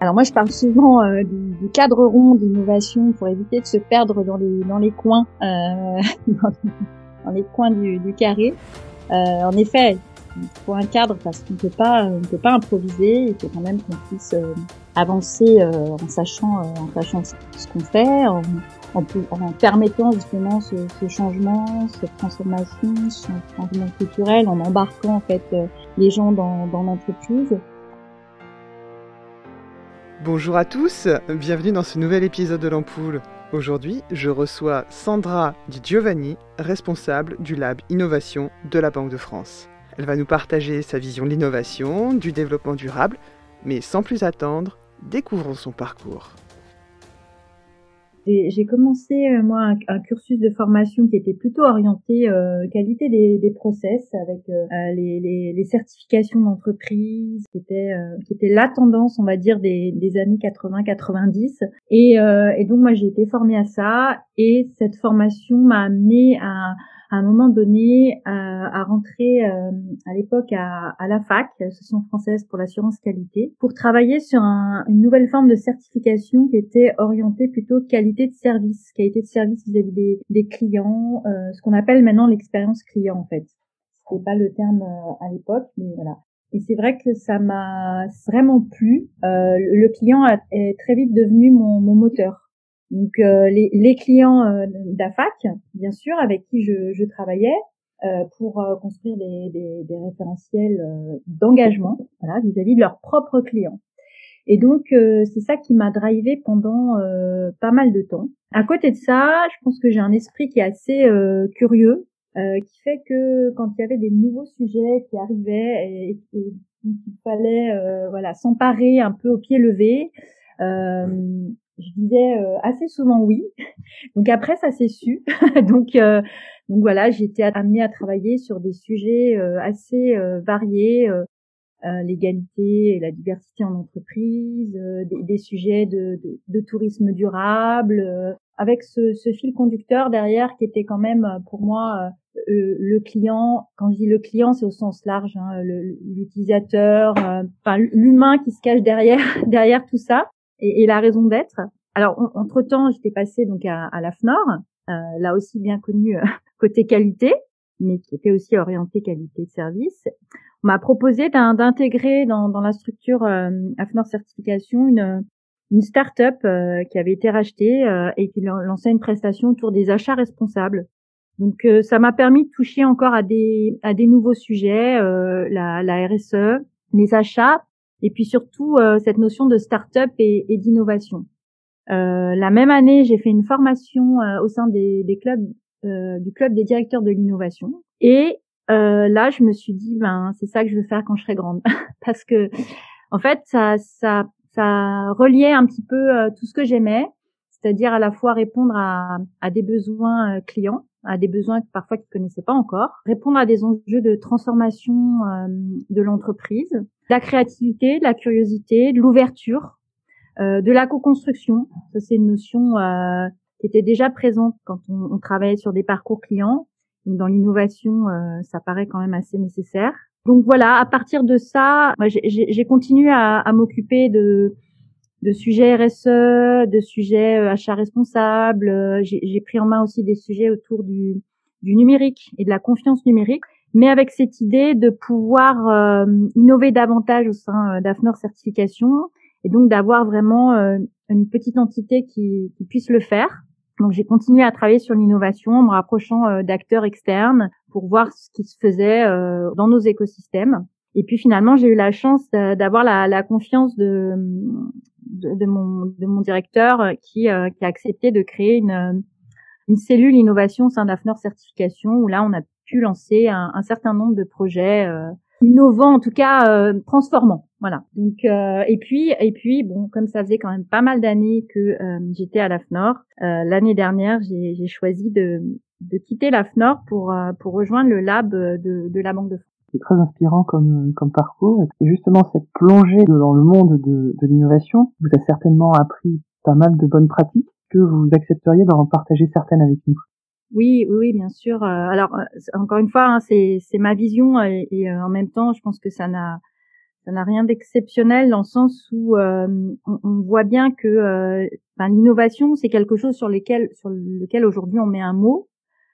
Alors moi, je parle souvent du cadre rond d'innovation pour éviter de se perdre dans les coins, dans les coins du carré. En effet, il faut un cadre parce qu'on on peut pas improviser. Il faut quand même qu'on puisse avancer en sachant ce qu'on fait, en permettant justement ce changement, cette transformation, ce changement culturel, en embarquant en fait les gens dans l'entreprise. Bonjour à tous, bienvenue dans ce nouvel épisode de l'Ampoule. Aujourd'hui, je reçois Sandra Di Giovanni, responsable du Lab Innovation de la Banque de France. Elle va nous partager sa vision de l'innovation, du développement durable, mais sans plus attendre, découvrons son parcours. J'ai commencé moi un cursus de formation qui était plutôt orienté qualité des process avec les certifications d'entreprise qui était la tendance, on va dire, des années 80-90 et donc moi j'ai été formée à ça et cette formation m'a amenée à un moment donné à rentrer à l'époque à la FAC, l'Association française pour l'assurance qualité, pour travailler sur une nouvelle forme de certification qui était orientée plutôt qualité de service vis-à-vis des clients, ce qu'on appelle maintenant l'expérience client en fait. C'était pas le terme à l'époque, mais voilà. Et c'est vrai que ça m'a vraiment plu. Le client est très vite devenu mon moteur. Donc les clients d'AFAC, bien sûr, avec qui je travaillais pour construire des référentiels d'engagement, voilà, vis-à-vis de leurs propres clients. Et donc c'est ça qui m'a drivé pendant pas mal de temps. À côté de ça, je pense que j'ai un esprit qui est assez curieux, qui fait que quand il y avait des nouveaux sujets qui arrivaient et il fallait s'emparer un peu au pied levé, je disais assez souvent oui. Donc après ça s'est su. donc voilà, j'ai été amenée à travailler sur des sujets assez variés, l'égalité et la diversité en entreprise, des sujets de tourisme durable, avec ce fil conducteur derrière qui était quand même pour moi le client. Quand je dis le client, c'est au sens large, hein, l'utilisateur, l'humain qui se cache derrière tout ça et la raison d'être. Alors entre-temps, j'étais passée donc à la FNOR, là aussi bien connue côté qualité, mais qui était aussi orientée qualité de service. On m'a proposé d'intégrer dans la structure AFNOR Certification une start-up qui avait été rachetée et qui lançait une prestation autour des achats responsables. Donc ça m'a permis de toucher encore à des nouveaux sujets, la RSE, les achats et puis surtout cette notion de start-up et d'innovation. La même année, j'ai fait une formation au sein des clubs du club des directeurs de l'innovation et là, je me suis dit, c'est ça que je veux faire quand je serai grande, parce que en fait, ça reliait un petit peu tout ce que j'aimais, c'est-à-dire à la fois répondre à des besoins clients, à des besoins que parfois qu'ils connaissaient pas encore, répondre à des enjeux de transformation de l'entreprise, de la créativité, de la curiosité, de l'ouverture, de la co-construction. Ça, c'est une notion qui était déjà présente quand on travaillait sur des parcours clients. Donc dans l'innovation, ça paraît quand même assez nécessaire. Donc voilà, à partir de ça, moi, j'ai continué à m'occuper de sujets RSE, de sujets achats responsables. J'ai pris en main aussi des sujets autour du numérique et de la confiance numérique, mais avec cette idée de pouvoir innover davantage au sein d'AFNOR Certification et donc d'avoir vraiment une petite entité qui puisse le faire. Donc j'ai continué à travailler sur l'innovation en me rapprochant d'acteurs externes pour voir ce qui se faisait dans nos écosystèmes. Et puis finalement, j'ai eu la chance d'avoir la confiance de mon directeur qui a accepté de créer une cellule innovation au sein d'AFNOR Certification où là on a pu lancer un certain nombre de projets innovants, en tout cas transformants. Voilà. Donc et puis bon, comme ça faisait quand même pas mal d'années que j'étais à l'AFNOR, l'année dernière, j'ai choisi de quitter l'AFNOR pour rejoindre le lab de la Banque de France. C'est très inspirant comme parcours. Et justement, cette plongée dans le monde de l'innovation vous a certainement appris pas mal de bonnes pratiques que vous accepteriez d'en partager certaines avec nous. Oui, bien sûr. Alors, encore une fois, hein, c'est ma vision et en même temps, je pense que ça ça n'a rien d'exceptionnel dans le sens où on voit bien que l'innovation, c'est quelque chose sur lequel aujourd'hui on met un mot,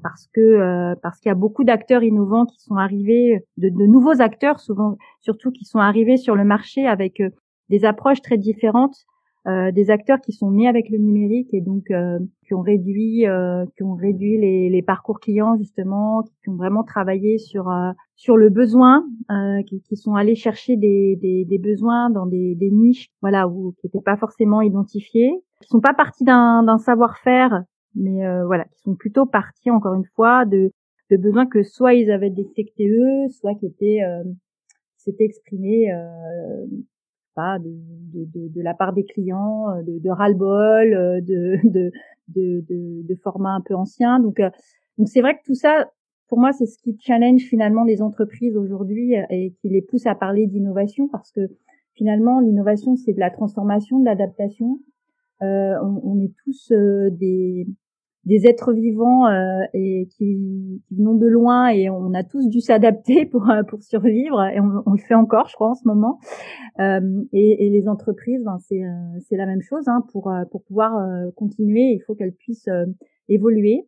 parce qu'il y a beaucoup d'acteurs innovants qui sont arrivés, de nouveaux acteurs souvent, surtout qui sont arrivés sur le marché avec des approches très différentes, des acteurs qui sont nés avec le numérique et donc qui ont réduit les parcours clients justement, qui ont vraiment travaillé sur le besoin, qui sont allés chercher des besoins dans des niches, voilà, qui n'étaient pas forcément identifiés, qui sont pas partis d'un savoir-faire, mais voilà, qui sont plutôt partis encore une fois de besoins que soit ils avaient détectés eux, soit qui s'étaient exprimés pas de la part des clients, de ras-le-bol, de formats un peu anciens. Donc c'est vrai que tout ça, pour moi, c'est ce qui challenge finalement les entreprises aujourd'hui et qui les pousse à parler d'innovation, parce que finalement l'innovation, c'est de la transformation, de l'adaptation. On est tous des êtres vivants et qui venons de loin, et on a tous dû s'adapter pour survivre, et on le fait encore, je crois, en ce moment. Et les entreprises, c'est la même chose, hein, pour pouvoir continuer, il faut qu'elles puissent évoluer.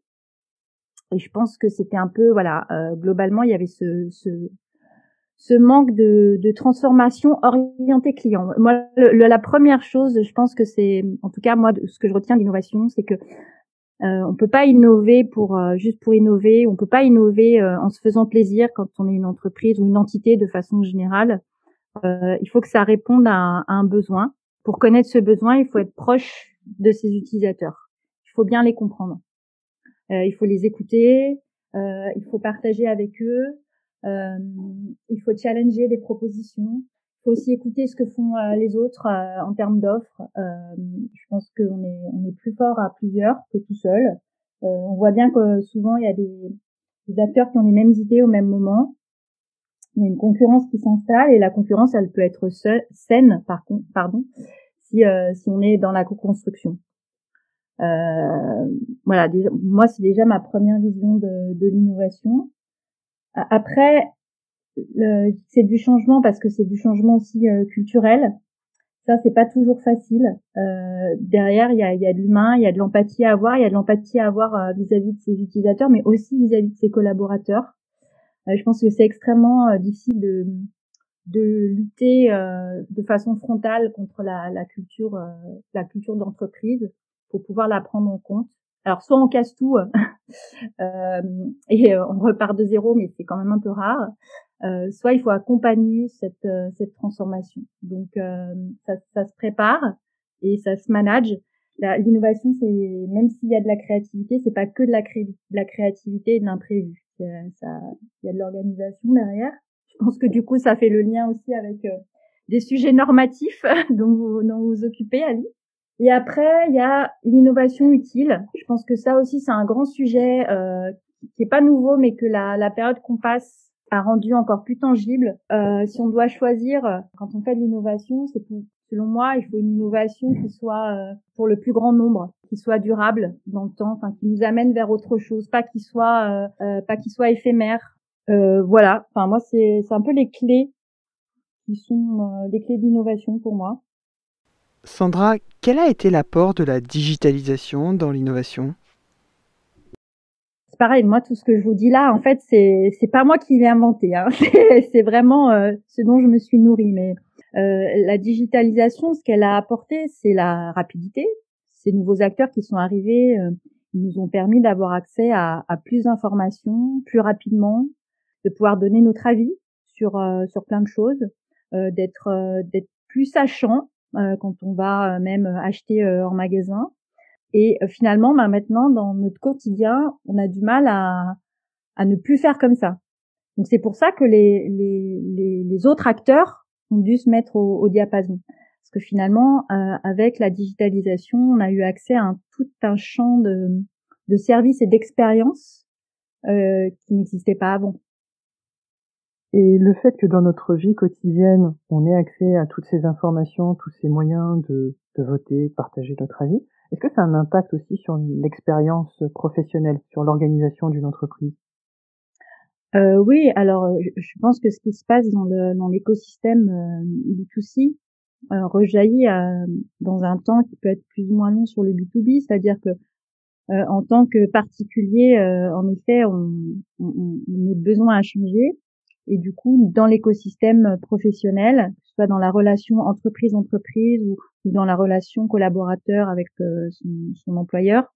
Et je pense que c'était un peu, voilà, globalement, il y avait ce manque de transformation orientée client. Moi, la première chose, je pense que c'est, en tout cas moi, ce que je retiens d'innovation, c'est que on peut pas innover juste pour innover. On peut pas innover en se faisant plaisir quand on est une entreprise ou une entité de façon générale. Il faut que ça réponde à un besoin. Pour connaître ce besoin, il faut être proche de ses utilisateurs. Il faut bien les comprendre. Il faut les écouter. Il faut partager avec eux. Il faut challenger des propositions. Il faut aussi écouter ce que font les autres en termes d'offres. Je pense qu'on est plus fort à plusieurs que tout seul. On voit bien que souvent il y a des acteurs qui ont les mêmes idées au même moment. Il y a une concurrence qui s'installe, et la concurrence, elle peut être saine, si on est dans la co-construction. Voilà, moi c'est déjà ma première vision de l'innovation. Après, c'est du changement, parce que c'est du changement aussi culturel. Ça, c'est pas toujours facile. Derrière, il y a de l'humain, il y a de l'empathie à avoir, il y a de l'empathie à avoir vis-à-vis de ses utilisateurs, mais aussi vis-à-vis de ses collaborateurs. Je pense que c'est extrêmement difficile de lutter de façon frontale contre la culture d'entreprise, pour pouvoir la prendre en compte. Alors soit on casse tout et on repart de zéro, mais c'est quand même un peu rare. Soit il faut accompagner cette transformation. Donc ça se prépare et ça se manage. L'innovation, c'est, même s'il y a de la créativité, c'est pas que de la créativité et de l'imprévu. Il y a de l'organisation derrière. Je pense que du coup, ça fait le lien aussi avec des sujets normatifs dont vous vous occupez, Ali. Et après, il y a l'innovation utile. Je pense que ça aussi, c'est un grand sujet qui est pas nouveau, mais que la période qu'on passe a rendu encore plus tangible. Si on doit choisir, quand on fait de l'innovation, selon moi, il faut une innovation qui soit pour le plus grand nombre, qui soit durable dans le temps, enfin qui nous amène vers autre chose, pas qui soit éphémère. Voilà. Enfin moi, c'est un peu les clés qui sont les clés d'innovation pour moi. Sandra, quel a été l'apport de la digitalisation dans l'innovation ? C'est pareil, moi tout ce que je vous dis là, en fait, c'est pas moi qui l'ai inventé, hein. C'est vraiment ce dont je me suis nourrie. Mais la digitalisation, ce qu'elle a apporté, c'est la rapidité. Ces nouveaux acteurs qui sont arrivés, ils nous ont permis d'avoir accès à plus d'informations plus rapidement, de pouvoir donner notre avis sur plein de choses, d'être plus sachant quand on va même acheter en magasin. Et finalement, maintenant, dans notre quotidien, on a du mal à ne plus faire comme ça. Donc c'est pour ça que les autres acteurs ont dû se mettre au diapason. Parce que finalement, avec la digitalisation, on a eu accès à tout un champ de services et d'expériences qui n'existaient pas avant. Et le fait que dans notre vie quotidienne, on ait accès à toutes ces informations, tous ces moyens de voter, de partager notre avis, est-ce que ça a un impact aussi sur l'expérience professionnelle, sur l'organisation d'une entreprise ? Oui, alors je pense que ce qui se passe dans l'écosystème B2C rejaillit dans un temps qui peut être plus ou moins long sur le B2B, c'est-à-dire que en tant que particulier, en effet, notre besoin a changé et du coup, dans l'écosystème professionnel, que ce soit dans la relation entreprise-entreprise ou dans la relation collaborateur avec son employeur,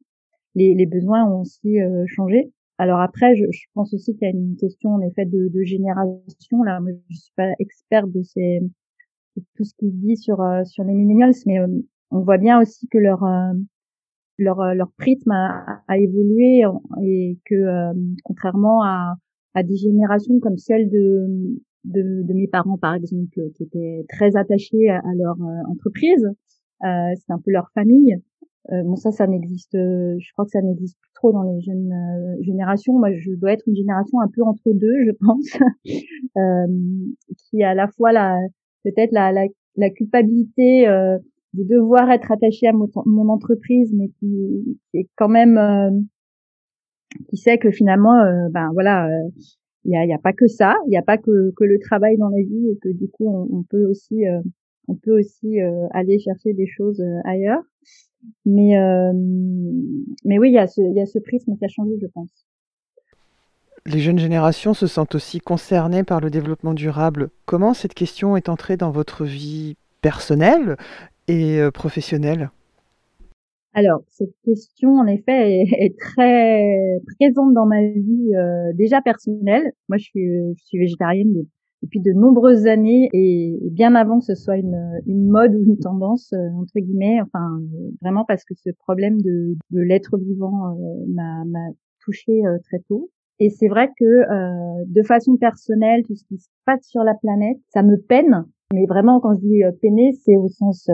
les besoins ont aussi changé. Alors après, je pense aussi qu'il y a une question en effet de génération. Là, moi, je suis pas experte de tout ce qui se dit sur les millennials, mais on voit bien aussi que leur prisme a évolué et que contrairement à des générations comme celle de mes parents par exemple qui étaient très attachés à leur entreprise, c'est un peu leur famille. Bon ça n'existe, je crois que ça n'existe plus trop dans les jeunes générations. Moi je dois être une génération un peu entre deux, je pense, qui a à la fois peut-être la culpabilité de devoir être attaché à mon entreprise, mais qui est quand même qui sait que finalement ben voilà, il y a pas que ça, il y a pas que le travail dans la vie et que du coup on peut aussi aller chercher des choses ailleurs. Mais oui, il y a ce prisme qui a changé, je pense. Les jeunes générations se sentent aussi concernées par le développement durable. Comment cette question est entrée dans votre vie personnelle et professionnelle? Alors, cette question, en effet, est très présente dans ma vie déjà personnelle. Moi, je suis végétarienne depuis de nombreuses années et bien avant que ce soit une mode ou une tendance, entre guillemets. Enfin, vraiment parce que ce problème de l'être vivant m'a touchée très tôt. Et c'est vrai que de façon personnelle, tout ce qui se passe sur la planète, ça me peine. Mais vraiment, quand je dis peiner, c'est au sens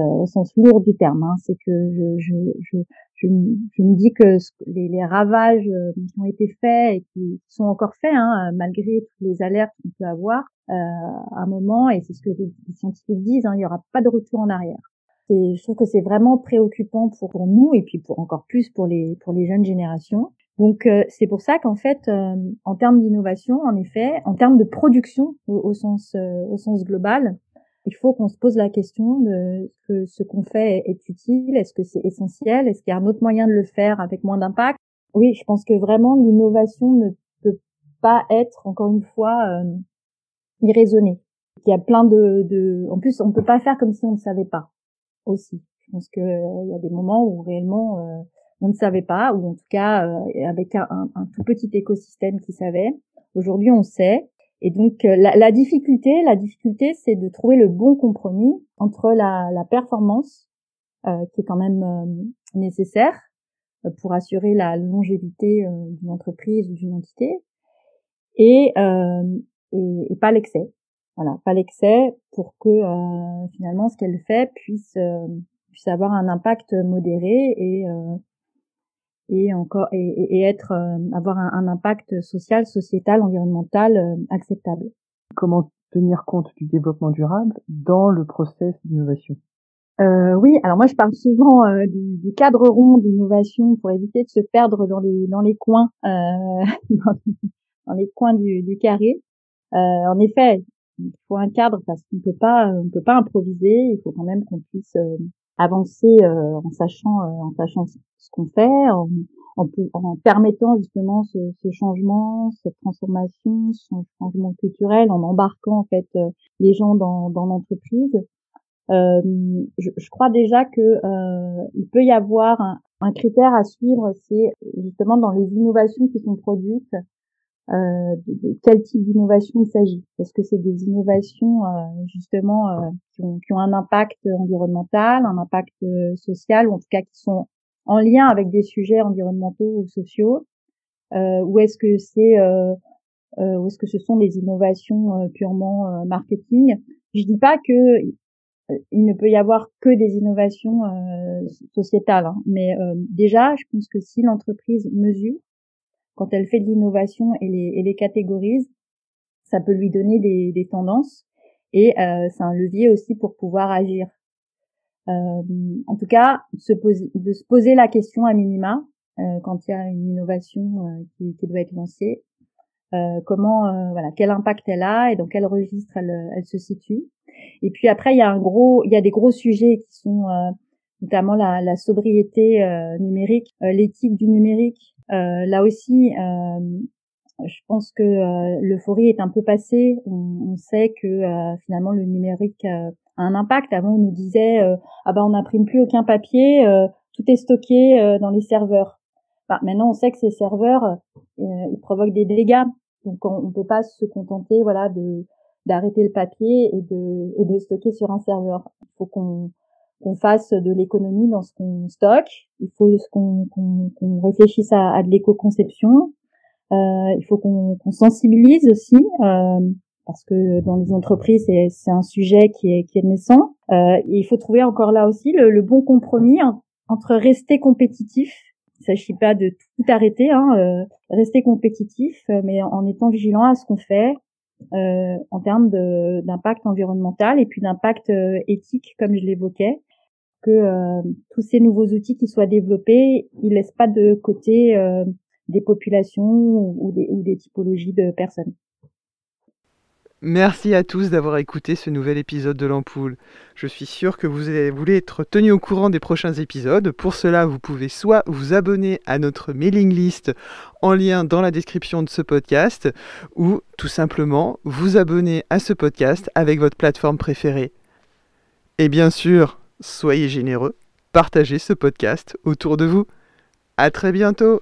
lourd du terme. Hein. C'est que je me dis que les ravages qui ont été faits et qui sont encore faits, hein, malgré toutes les alertes qu'on peut avoir, à un moment, et c'est ce que les scientifiques disent, hein, il n'y aura pas de retour en arrière. Je trouve que c'est vraiment préoccupant pour nous et puis encore plus pour les jeunes générations. Donc c'est pour ça qu'en fait, en termes d'innovation, en effet, en termes de production au sens global, il faut qu'on se pose la question de ce qu'on fait est utile, est-ce que c'est essentiel, est-ce qu'il y a un autre moyen de le faire avec moins d'impact. Oui, je pense que vraiment l'innovation ne peut pas être, encore une fois, irraisonnée. Il y a plein en plus, on peut pas faire comme si on ne savait pas aussi. Je pense que il y a des moments où réellement on ne savait pas, ou en tout cas avec un tout petit écosystème qui savait. Aujourd'hui, on sait. Et donc la difficulté, c'est de trouver le bon compromis entre la performance qui est quand même nécessaire pour assurer la longévité d'une entreprise ou d'une entité, et pas l'excès. Voilà, pas l'excès pour que finalement ce qu'elle fait puisse avoir un impact modéré et encore et être avoir un impact social, sociétal, environnemental acceptable. Comment tenir compte du développement durable dans le process d'innovation? Oui, alors moi je parle souvent du cadre rond d'innovation pour éviter de se perdre dans les coins dans les coins du carré. En effet, il faut un cadre parce qu'on on peut pas improviser. Il faut quand même qu'on puisse avancer en sachant ce qu'on fait, en permettant justement ce changement, cette transformation, ce changement culturel, en embarquant en fait les gens dans l'entreprise. Je crois déjà que il peut y avoir un critère à suivre, c'est justement dans les innovations qui sont produites, de quel type d'innovation il s'agit. Est-ce que c'est des innovations justement qui ont un impact environnemental, un impact social, ou en tout cas qui sont en lien avec des sujets environnementaux ou sociaux, ou est-ce que ce sont des innovations purement marketing. Je dis pas que il ne peut y avoir que des innovations sociétales, hein, mais déjà, je pense que si l'entreprise mesure quand elle fait de l'innovation et les catégorise, ça peut lui donner des tendances et c'est un levier aussi pour pouvoir agir. En tout cas, de se poser la question à minima quand il y a une innovation qui doit être lancée. voilà, quel impact elle a et dans quel registre elle se situe. Et puis après, il y a des gros sujets qui sont notamment la sobriété numérique, l'éthique du numérique. Là aussi, je pense que l'euphorie est un peu passée. On sait que finalement le numérique a un impact. Avant, on nous disait on n'imprime plus aucun papier, tout est stocké dans les serveurs. Maintenant, on sait que ces serveurs ils provoquent des dégâts. Donc on peut pas se contenter d'arrêter le papier et de stocker sur un serveur. Il faut qu'on fasse de l'économie dans ce qu'on stocke. Il faut qu'on réfléchisse à de l'éco-conception. Il faut qu'on sensibilise aussi, parce que dans les entreprises, c'est un sujet qui est naissant. Il faut trouver encore là aussi le bon compromis entre rester compétitif. Il ne s'agit pas de tout arrêter, rester compétitif, mais en étant vigilant à ce qu'on fait en termes d'impact environnemental et puis d'impact éthique, comme je l'évoquais, que tous ces nouveaux outils qui soient développés, ils laissent pas de côté des populations ou des typologies de personnes. Merci à tous d'avoir écouté ce nouvel épisode de l'Ampoule. Je suis sûr que vous voulez être tenus au courant des prochains épisodes. Pour cela, vous pouvez soit vous abonner à notre mailing list en lien dans la description de ce podcast, ou tout simplement vous abonner à ce podcast avec votre plateforme préférée. Et bien sûr, soyez généreux, partagez ce podcast autour de vous. À très bientôt!